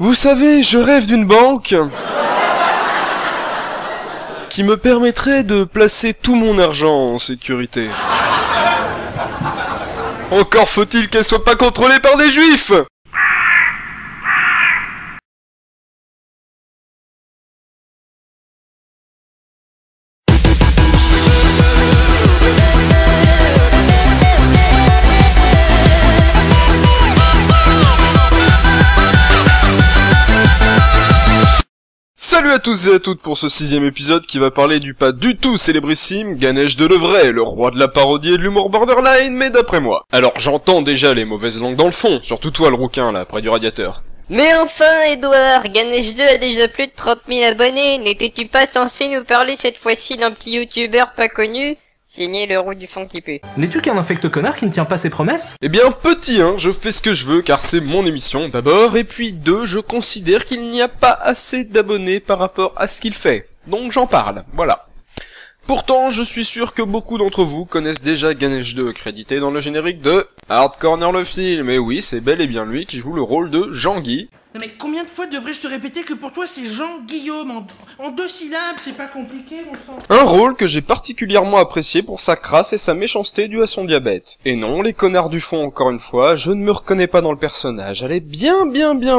Vous savez, je rêve d'une banque qui me permettrait de placer tout mon argent en sécurité. Encore faut-il qu'elle soit pas contrôlée par des juifs! Salut à tous et à toutes pour ce 6ème épisode qui va parler du pas du tout célébrissime Ganesh de Levray, le roi de la parodie et de l'humour borderline, mais d'après moi. Alors j'entends déjà les mauvaises langues dans le fond, surtout toi le rouquin là, près du radiateur. Mais enfin, Edouard, Ganesh 2 a déjà plus de 30 000 abonnés. N'étais-tu pas censé nous parler cette fois-ci d'un petit youtubeur pas connu? Signé le roux du fond qui pue. N'es-tu qu'un infect connard qui ne tient pas ses promesses? Eh bien petit 1, je fais ce que je veux car c'est mon émission d'abord, et puis 2, je considère qu'il n'y a pas assez d'abonnés par rapport à ce qu'il fait. Donc j'en parle, voilà. Pourtant, je suis sûr que beaucoup d'entre vous connaissent déjà Ganesh 2, crédité dans le générique de Hard Corner le film, et oui, c'est bel et bien lui qui joue le rôle de Jean-Guy. Non mais combien de fois devrais-je te répéter que pour toi c'est Jean-Guillaume en 2 syllabes, c'est pas compliqué mon sang. Un rôle que j'ai particulièrement apprécié pour sa crasse et sa méchanceté due à son diabète. Et non, les connards du fond encore une fois, je ne me reconnais pas dans le personnage, allez bien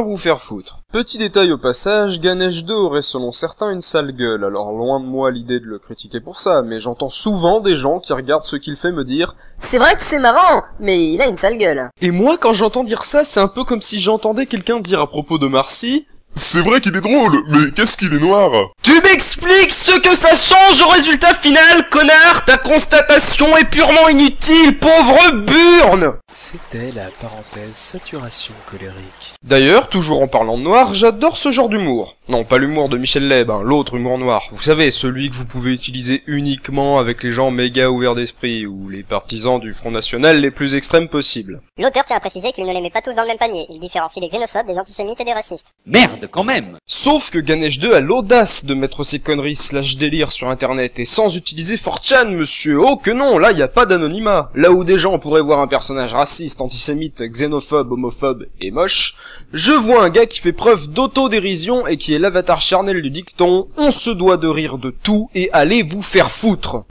vous faire foutre. Petit détail au passage, Ganesh 2 aurait selon certains une sale gueule, alors loin de moi l'idée de le critiquer pour ça, mais j'entends souvent des gens qui regardent ce qu'il fait me dire « C'est vrai que c'est marrant, mais il a une sale gueule. » Et moi quand j'entends dire ça, c'est un peu comme si j'entendais quelqu'un dire à propos de Marcy: c'est vrai qu'il est drôle, mais qu'est-ce qu'il est noir? Tu m'expliques ce que ça change au résultat final, connard? Ta constatation est purement inutile, pauvre burne! C'était la parenthèse saturation colérique. D'ailleurs, toujours en parlant de noir, j'adore ce genre d'humour. Non, pas l'humour de Michel Leb, hein, l'autre humour noir. Vous savez, celui que vous pouvez utiliser uniquement avec les gens méga ouverts d'esprit, ou les partisans du Front National les plus extrêmes possibles. L'auteur tient à préciser qu'il ne les met pas tous dans le même panier. Il différencie les xénophobes des antisémites et des racistes. Merde, quand même! Sauf que Ganesh 2 a l'audace de mettre ses conneries slash délire sur internet, et sans utiliser 4chan, monsieur. Oh que non, là y a pas d'anonymat. Là où des gens pourraient voir un personnage raciste, antisémite, xénophobe, homophobe et moche, je vois un gars qui fait preuve d'autodérision et qui est l'avatar charnel du dicton « On se doit de rire de tout et allez vous faire foutre ».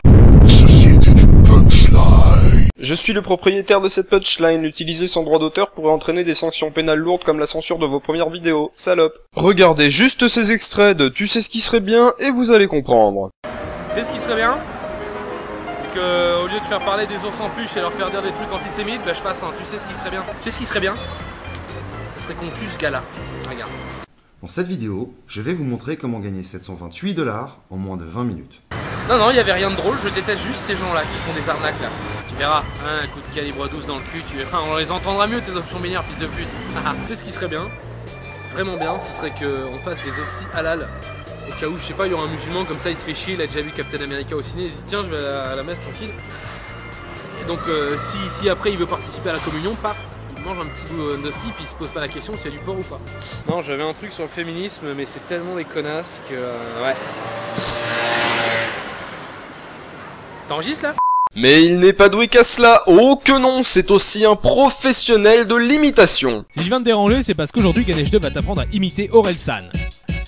Ceci était une punchline. Je suis le propriétaire de cette punchline, l'utiliser sans droit d'auteur pourrait entraîner des sanctions pénales lourdes comme la censure de vos premières vidéos, salope. Regardez juste ces extraits de Tu sais ce qui serait bien et vous allez comprendre. Tu sais ce qui serait bien? C'est que, au lieu de faire parler des ours en peluche et leur faire dire des trucs antisémites, bah je fasse un tu sais ce qui serait bien. Tu sais ce qui serait bien? Ce serait qu'on tue ce gars-là. Regarde. Dans cette vidéo, je vais vous montrer comment gagner 728 $ en moins de 20 minutes. Non, il y avait rien de drôle, je déteste juste ces gens-là qui font des arnaques là. Tu verras, un coup de calibre 12 dans le cul, tu verras, on les entendra mieux tes options binaires, fils de pute. Tu sais ce qui serait bien? Vraiment bien, ce serait qu'on fasse des hosties halal. Au cas où, je sais pas, il y aura un musulman comme ça, il se fait chier, il a déjà vu Captain America au ciné, il se dit tiens, je vais à la messe tranquille. Et donc, si après il veut participer à la communion, paf, il mange un petit bout d'hostie, puis il se pose pas la question s'il y a du porc ou pas. Non, j'avais un truc sur le féminisme, mais c'est tellement des connasses que... ouais. T'enregistres là? Mais il n'est pas doué qu'à cela, oh que non, c'est aussi un professionnel de l'imitation. Si je viens de déranger, c'est parce qu'aujourd'hui Ganesh 2 va t'apprendre à imiter Orelsan.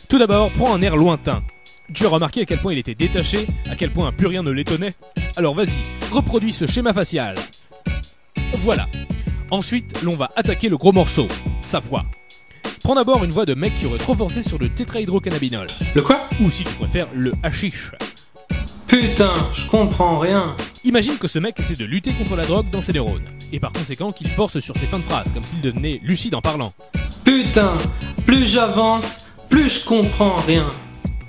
Tout d'abord, prends un air lointain. Tu as remarqué à quel point il était détaché, à quel point plus rien ne l'étonnait? Alors vas-y, reproduis ce schéma facial. Voilà. Ensuite, l'on va attaquer le gros morceau, sa voix. Prends d'abord une voix de mec qui aurait trop forcé sur le tétrahydrocannabinol. Le quoi? Ou si tu préfères, le hashish. Putain, je comprends rien. Imagine que ce mec essaie de lutter contre la drogue dans ses neurones, et par conséquent qu'il force sur ses fins de phrase, comme s'il devenait lucide en parlant. Putain, plus j'avance, plus je comprends rien.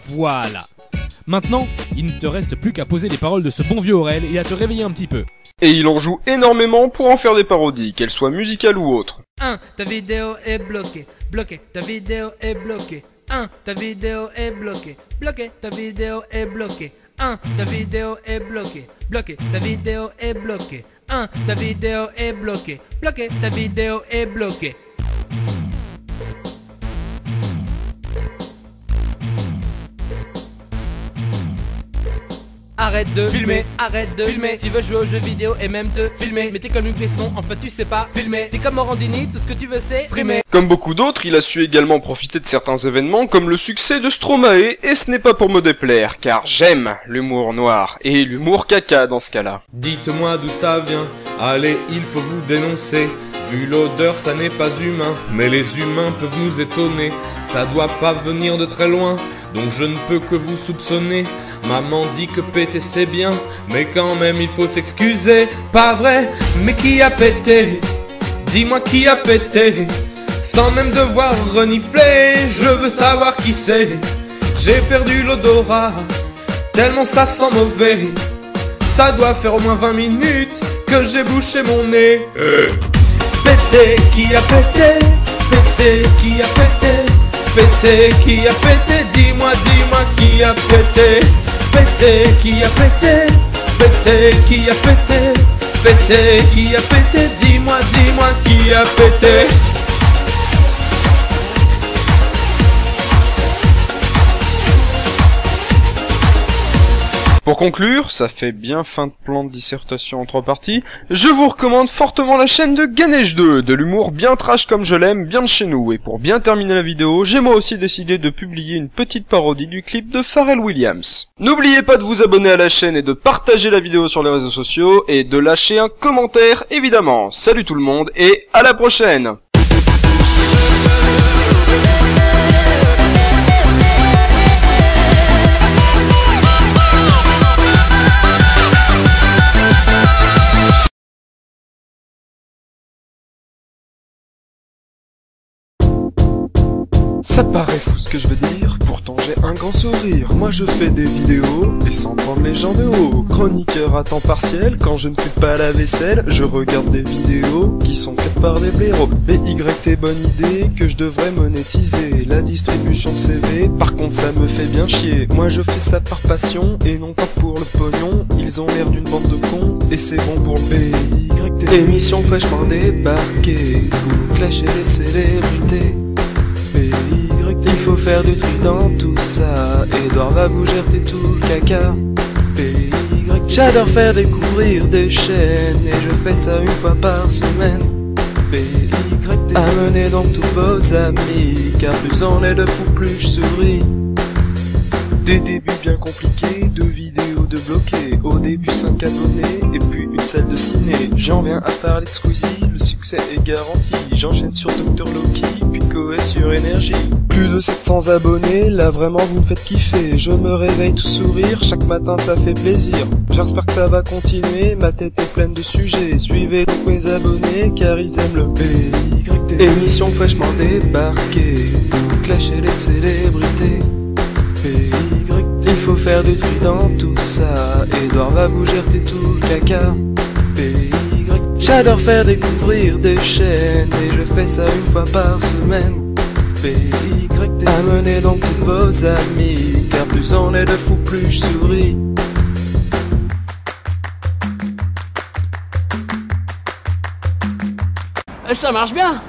Voilà. Maintenant, il ne te reste plus qu'à poser les paroles de ce bon vieux Aurel et à te réveiller un petit peu. Et il en joue énormément pour en faire des parodies, qu'elles soient musicales ou autres. 1. Ta vidéo est bloquée. Bloquée. Ta vidéo est bloquée. 1. Ta vidéo est bloquée. Bloquée. Ta vidéo est bloquée. 1. Ta vidéo est bloquée. Bloquée. Ta vidéo est bloquée. 1. Ta vidéo est bloquée. Bloquée. Ta vidéo est bloquée. arrête de filmer, arrête de filmer. Tu veux jouer aux jeux vidéo et même te filmer. Mais t'es comme Luc Besson, en fait tu sais pas filmer. T'es comme Morandini, tout ce que tu veux c'est frimer. Comme beaucoup d'autres, il a su également profiter de certains événements comme le succès de Stromae, et ce n'est pas pour me déplaire, car j'aime l'humour noir, et l'humour caca dans ce cas-là. Dites-moi d'où ça vient, allez, il faut vous dénoncer. Vu l'odeur, ça n'est pas humain, mais les humains peuvent nous étonner. Ça doit pas venir de très loin, donc je ne peux que vous soupçonner. Maman dit que péter c'est bien, mais quand même il faut s'excuser. Pas vrai, mais qui a pété? Dis-moi qui a pété? Sans même devoir renifler, je veux savoir qui c'est. J'ai perdu l'odorat, tellement ça sent mauvais. Ça doit faire au moins 20 minutes que j'ai bouché mon nez. Pété, qui a pété? Pété, qui a pété? Pété, qui a pété? Dis-moi, dis-moi qui a pété? Pété, qui a pété? Pété, qui a pété? Pété, qui a pété? Dis-moi, dis-moi qui a pété? Pour conclure, ça fait bien fin de plan de dissertation en 3 parties, je vous recommande fortement la chaîne de Ganesh 2, de l'humour bien trash comme je l'aime, bien de chez nous, et pour bien terminer la vidéo, j'ai moi aussi décidé de publier une petite parodie du clip de Pharrell Williams. N'oubliez pas de vous abonner à la chaîne et de partager la vidéo sur les réseaux sociaux, et de lâcher un commentaire évidemment. Salut tout le monde, et à la prochaine! Ça paraît fou ce que je veux dire, pourtant j'ai un grand sourire. Moi je fais des vidéos, et sans prendre les gens de haut. Chroniqueur à temps partiel, quand je ne fais pas la vaisselle, je regarde des vidéos qui sont faites par des blaireaux. BYT, bonne idée, que je devrais monétiser la distribution de CV, par contre ça me fait bien chier. Moi je fais ça par passion, et non pas pour le pognon. Ils ont l'air d'une bande de cons, et c'est bon pour le BYT. Émission fraîchement débarquée, pour clasher les célébrités. Il faut faire du tri dans tout ça. Edouard va vous jeter tout le caca. J'adore faire découvrir des chaînes, et je fais ça une fois par semaine. Amenez donc tous vos amis, car plus on est de fous plus je souris. Des débuts bien compliqués, 2 vidéos de bloqués. Au début 5 abonnés, et puis une salle de ciné. J'en viens à parler de Squeezie, le succès est garanti. J'enchaîne sur Dr Loki, puis Koé sur Énergie. Plus de 700 abonnés, là vraiment vous me faites kiffer. Je me réveille tout sourire, chaque matin ça fait plaisir. J'espère que ça va continuer, ma tête est pleine de sujets. Suivez donc mes abonnés, car ils aiment le BYT. Émission fraîchement débarquée, pour clasher les célébrités. Il faut faire du tri dans tout ça. Edouard va vous jeter tout le caca. J'adore faire découvrir des chaînes, et je fais ça une fois par semaine. Amenez donc tous vos amis, car plus on est de fous plus je souris. Ça marche bien.